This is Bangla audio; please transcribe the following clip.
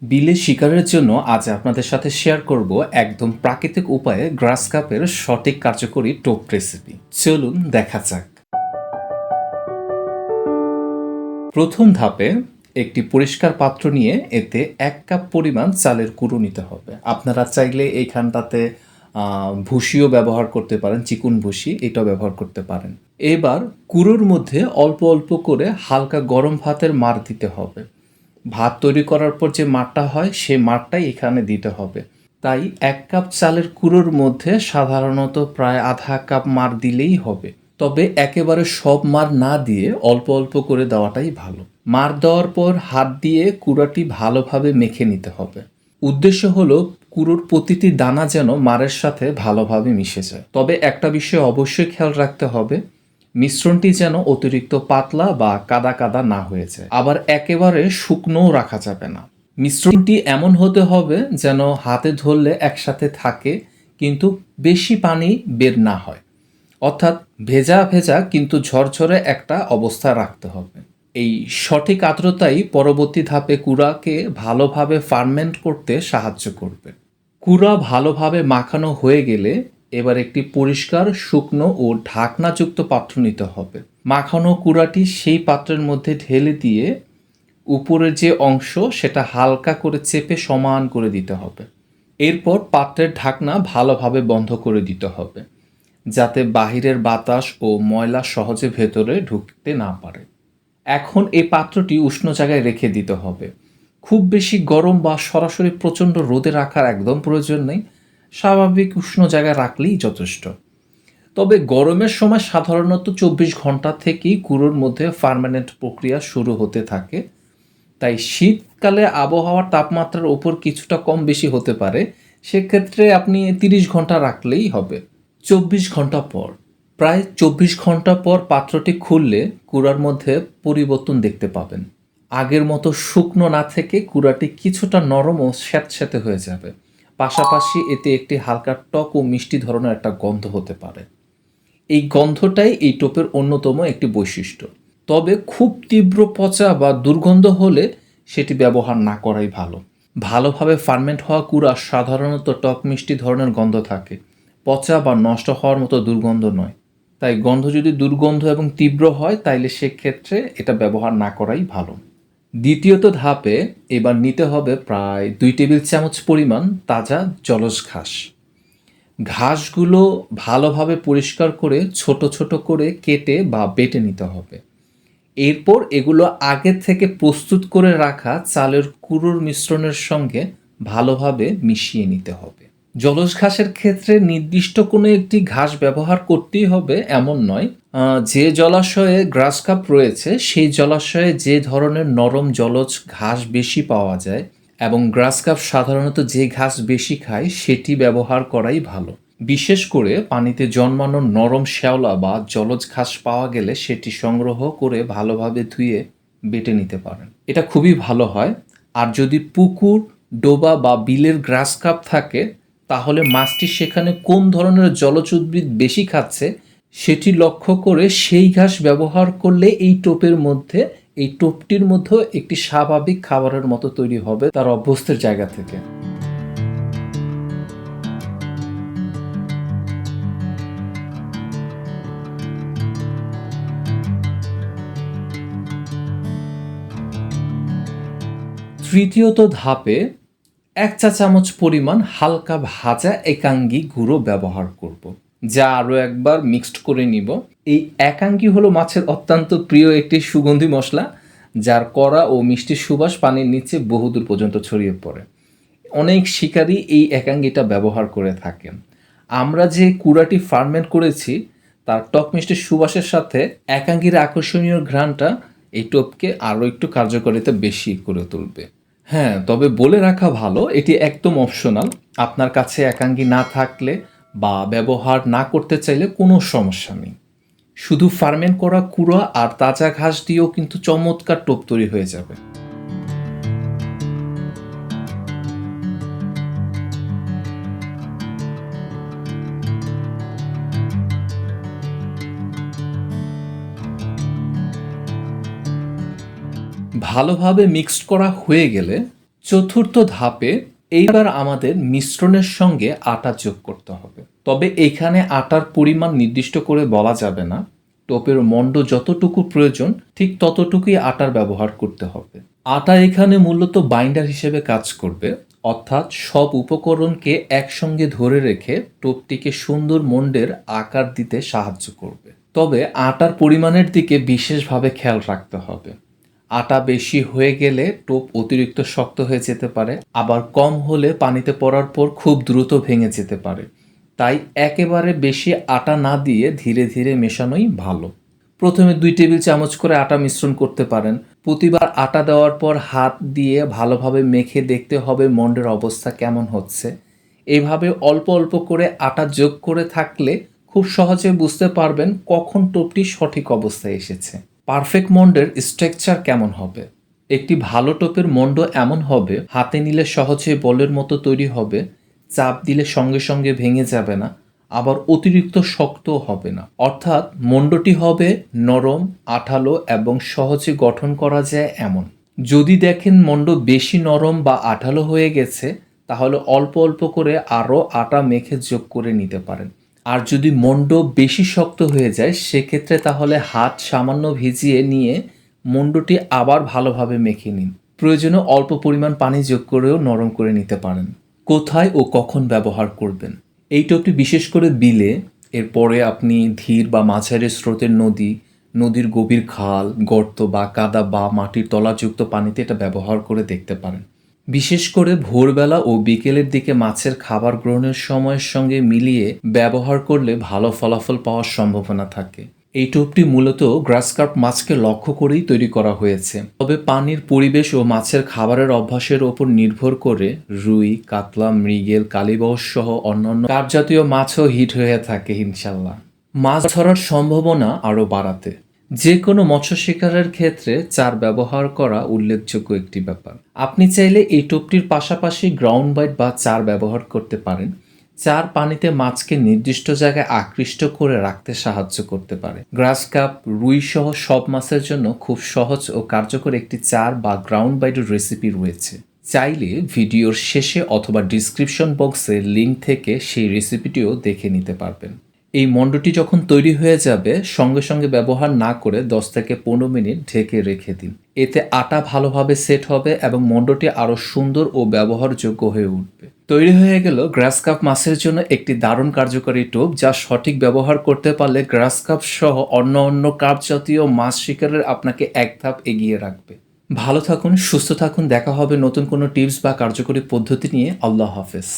বিলে শিকারের জন্য আজ আপনাদের সাথে শেয়ার করব একদম প্রাকৃতিক উপায়ে গ্রাস কাপের সঠিক কার্যকরী টোপ রেসিপি। চলুন দেখা যাক। প্রথম ধাপে একটি পরিষ্কার পাত্র নিয়ে এতে 1 কাপ পরিমাণ চালের গুঁড়ো নিতে হবে। আপনারা চাইলে এইখানটাতে ভুসিও ব্যবহার করতে পারেন, চিকন ভুসি এটাও ব্যবহার করতে পারেন। এবার গুঁড়োর মধ্যে অল্প অল্প করে হালকা গরম ভাতের মার দিতে হবে। ভাত তৈরি করার পর যে মারটা হয় সে মারটাই এখানে দিতে হবে। তাই 1 কাপ চালের গুঁড়োর মধ্যে সাধারণত প্রায় আধা কাপ মার দিলেই হবে। তবে একেবারে সব মার না দিয়ে অল্প অল্প করে দেওয়াটাই ভালো। মার দেওয়ার পর হাত দিয়ে কুড়াটি ভালোভাবে মেখে নিতে হবে। উদ্দেশ্য হলো কুড়োর প্রতিটি দানা যেন মারের সাথে ভালোভাবে মিশে যায়। তবে একটা বিষয় অবশ্যই খেয়াল রাখতে হবে, মিশ্রণটি যেন অতিরিক্ত পাতলা বা কাদা কাদা না হয়ে যায়। আবার একেবারে শুকনোও রাখা যাবে না। মিশ্রণটি এমন হতে হবে যেন হাতে ধরলে একসাথে থাকে, কিন্তু বেশি পানি বের না হয়। অর্থাৎ ভেজা ভেজা কিন্তু ঝরঝরে একটা অবস্থা রাখতে হবে। এই সঠিক আর্দ্রতাই পরবর্তী ধাপে কুড়াকে ভালোভাবে ফার্মেন্ট করতে সাহায্য করবে। কুড়া ভালোভাবে মাখানো হয়ে গেলে এবার একটি পরিষ্কার, শুকনো ও ঢাকনাযুক্ত পাত্র নিতে হবে। মাখানো কুড়াটি সেই পাত্রের মধ্যে ঢেলে দিয়ে উপরের যে অংশ সেটা হালকা করে চেপে সমান করে দিতে হবে। এরপর পাত্রের ঢাকনা ভালোভাবে বন্ধ করে দিতে হবে, যাতে বাহিরের বাতাস ও ময়লা সহজে ভেতরে ঢুকতে না পারে। এখন এই পাত্রটি উষ্ণ জায়গায় রেখে দিতে হবে। খুব বেশি গরম বা সরাসরি প্রচণ্ড রোদে রাখার একদম প্রয়োজন নেই, স্বাভাবিক উষ্ণ জায়গায় রাখলেই যথেষ্ট। তবে গরমের সময় সাধারণত 24 ঘন্টা থেকেই গুঁড়োর মধ্যে ফার্মেন্ট প্রক্রিয়া শুরু হতে থাকে। তাই শীতকালে আবহাওয়ার তাপমাত্রার ওপর কিছুটা কম বেশি হতে পারে, সেক্ষেত্রে আপনি 30 ঘন্টা রাখলেই হবে। 24 ঘন্টা পর, প্রায় 24 ঘন্টা পর পাত্রটি খুললে কুড়ার মধ্যে পরিবর্তন দেখতে পাবেন। আগের মতো শুকনো না থেকে কুড়াটি কিছুটা নরম ও স্যাঁতস্যাঁতে হয়ে যাবে। পাশাপাশি এতে একটি হালকা টক ও মিষ্টি ধরনের একটা গন্ধ হতে পারে। এই গন্ধটাই এই টোপের অন্যতম একটি বৈশিষ্ট্য। তবে খুব তীব্র পচা বা দুর্গন্ধ হলে সেটি ব্যবহার না করাই ভালো। ভালোভাবে ফার্মেন্ট হওয়া কুড়া সাধারণত টক মিষ্টি ধরনের গন্ধ থাকে, পচা বা নষ্ট হওয়ার মতো দুর্গন্ধ নয়। তাই গন্ধ যদি দুর্গন্ধ এবং তীব্র হয় তাইলে সেক্ষেত্রে এটা ব্যবহার না করাই ভালো। দ্বিতীয়ত ধাপে এবার নিতে হবে প্রায় 2 টেবিল চামচ পরিমাণ তাজা জলজ ঘাস। ঘাসগুলো ভালোভাবে পরিষ্কার করে ছোট ছোট করে কেটে বা বেটে নিতে হবে। এরপর এগুলো আগে থেকে প্রস্তুত করে রাখা চালের গুঁড়োর মিশ্রণের সঙ্গে ভালোভাবে মিশিয়ে নিতে হবে। জলজ ঘাসের ক্ষেত্রে নির্দিষ্ট কোনো একটি ঘাস ব্যবহার করতেই হবে এমন নয়। যে জলাশয়ে গ্রাস কাপ রয়েছে সেই জলাশয়ে যে ধরনের নরম জলজ ঘাস বেশি পাওয়া যায় এবং গ্রাস কাপ সাধারণত যে ঘাস বেশি খায় সেটি ব্যবহার করাই ভালো। বিশেষ করে পানিতে জন্মানো নরম শ্যাওলা বা জলজ ঘাস পাওয়া গেলে সেটি সংগ্রহ করে ভালোভাবে ধুয়ে বেটে নিতে পারেন, এটা খুবই ভালো হয়। আর যদি পুকুর, ডোবা বা বিলের গ্রাস কাপ থাকে তাহলে মাছটি সেখানে কোন ধরনের জলজ উদ্ভিদ বেশি খাচ্ছে সেটি লক্ষ্য করে সেই ঘাস ব্যবহার করলে এই টোপটির মধ্যেও একটি স্বাভাবিক খাবারের মতো তৈরি হবে তার অভ্যস্তের জায়গা থেকে। তৃতীয়ত ধাপে 1 চা চামচ পরিমাণ হালকা ভাজা একাঙ্গি গুঁড়ো ব্যবহার করব, যা আরও একবার মিক্সড করে নিব। এই একাঙ্গি হলো মাছের অত্যন্ত প্রিয় একটি সুগন্ধি মশলা, যার কড়া ও মিষ্টি সুবাস পানির নিচে বহুদূর পর্যন্ত ছড়িয়ে পড়ে। অনেক শিকারী এই একাঙ্গিটা ব্যবহার করে থাকেন। আমরা যে কুড়াটি ফার্মেন্ট করেছি তার টক মিষ্টি সুবাসের সাথে একাঙ্গির আকর্ষণীয় ঘ্রাণটা এই টোপকে আরও একটু কার্যকারিতা বেশি করে তুলবে। হ্যাঁ, তবে বলে রাখা ভালো, এটি একদম অপশনাল। আপনার কাছে একাঙ্গি না থাকলে বা ব্যবহার না করতে চাইলে কোনো সমস্যা নেই। শুধু ফার্মেন্ট করা কুড়া আর তাজা ঘাস দিয়েও কিন্তু চমৎকার টোপ তৈরি হয়ে যাবে। ভালোভাবে মিক্সড করা হয়ে গেলে চতুর্থ ধাপে এইবার আমাদের মিশ্রণের সঙ্গে আটা যোগ করতে হবে। তবে এখানে আটার পরিমাণ নির্দিষ্ট করে বলা যাবে না। টোপের মণ্ড যতটুকু প্রয়োজন ঠিক ততটুকুই আটার ব্যবহার করতে হবে। আটা এখানে মূলত বাইন্ডার হিসেবে কাজ করবে, অর্থাৎ সব উপকরণকে একসঙ্গে ধরে রেখে টোপটিকে সুন্দর মণ্ডের আকার দিতে সাহায্য করবে। তবে আটার পরিমাণের দিকে বিশেষভাবে খেয়াল রাখতে হবে। আটা বেশি হয়ে গেলে টোপ অতিরিক্ত শক্ত হয়ে যেতে পারে, আবার কম হলে পানিতে পড়ার পর খুব দ্রুত ভেঙে যেতে পারে। তাই একেবারে বেশি আটা না দিয়ে ধীরে ধীরে মেশানোই ভালো। প্রথমে 2 টেবিল চামচ করে আটা মিশ্রণ করতে পারেন। প্রতিবার আটা দেওয়ার পর হাত দিয়ে ভালোভাবে মেখে দেখতে হবে মণ্ডের অবস্থা কেমন হচ্ছে। এভাবে অল্প অল্প করে আটা যোগ করে থাকলে খুব সহজে বুঝতে পারবেন কখন টোপটি সঠিক অবস্থায় এসেছে। পারফেক্ট মণ্ডের স্ট্রাকচার কেমন হবে? একটি ভালো টোপের মণ্ড এমন হবে, হাতে নিলে সহজে বলের মতো তৈরি হবে, চাপ দিলে সঙ্গে সঙ্গে ভেঙে যাবে না, আবার অতিরিক্ত শক্তও হবে না। অর্থাৎ মণ্ডটি হবে নরম, আঠালো এবং সহজে গঠন করা যায় এমন। যদি দেখেন মণ্ড বেশি নরম বা আঠালো হয়ে গেছে, তাহলে অল্প অল্প করে আরও আটা মেখে যোগ করে নিতে পারেন। আর যদি মণ্ড বেশি শক্ত হয়ে যায়, সেক্ষেত্রে তাহলে হাত সামান্য ভিজিয়ে নিয়ে মণ্ডটি আবার ভালোভাবে মেখে নিন। প্রয়োজনে অল্প পরিমাণ পানি যোগ করেও নরম করে নিতে পারেন। কোথায় ও কখন ব্যবহার করবেন? এই টোপটি বিশেষ করে বিলে, এরপরে আপনি ধীর বা মাঝারি স্রোতের নদীর গভীর খাল, গর্ত বা কাদা বা মাটির তলাযুক্ত পানিতে এটা ব্যবহার করে দেখতে পারেন। বিশেষ করে ভোরবেলা ও বিকেলের দিকে মাছের খাবার গ্রহণের সময়ের সঙ্গে মিলিয়ে ব্যবহার করলে ভালো ফলাফল পাওয়ার সম্ভাবনা থাকে। এই টোপটি মূলত গ্রাস কার্প মাছকে লক্ষ্য করেই তৈরি করা হয়েছে। তবে পানির পরিবেশ ও মাছের খাবারের অভ্যাসের ওপর নির্ভর করে রুই, কাতলা, মৃগেল, কালীবাউস সহ অন্যান্য কার্প জাতীয় মাছও হিট হয়ে থাকে ইনশাল্লাহ। মাছ ধরার সম্ভাবনা আরও বাড়াতে যে কোনো মৎস্য শিকারের ক্ষেত্রে চার ব্যবহার করা উল্লেখযোগ্য একটি ব্যাপার। আপনি চাইলে এই টোপটির পাশাপাশি গ্রাউন্ড বাইট বা চার ব্যবহার করতে পারেন। চার পানিতে মাছকে নির্দিষ্ট জায়গায় আকৃষ্ট করে রাখতে সাহায্য করতে পারে। গ্রাস কাপ, রুই সহ সব মাছের জন্য খুব সহজ ও কার্যকর একটি চার বা গ্রাউন্ড বাইটের রেসিপি রয়েছে। চাইলে ভিডিওর শেষে অথবা ডিসক্রিপশন বক্সে লিঙ্ক থেকে সেই রেসিপিটিও দেখে নিতে পারবেন। এই মণ্ডটি যখন তৈরি হয়ে যাবে, সঙ্গে সঙ্গে ব্যবহার না করে 10 থেকে 15 মিনিট ঢেকে রেখে দিন। এতে আটা ভালোভাবে সেট হবে এবং মণ্ডটি আরও সুন্দর ও ব্যবহারযোগ্য হয়ে উঠবে। তৈরি হয়ে গেল গ্রাস কাপ মাছের জন্য একটি দারুণ কার্যকরী টোপ, যা সঠিক ব্যবহার করতে পারলে গ্রাস কাপ সহ অন্য কার্প জাতীয় মাছ শিকারের আপনাকে এক ধাপ এগিয়ে রাখবে। ভালো থাকুন, সুস্থ থাকুন। দেখা হবে নতুন কোনো টিপস বা কার্যকরী পদ্ধতি নিয়ে। আল্লাহ হাফেজ।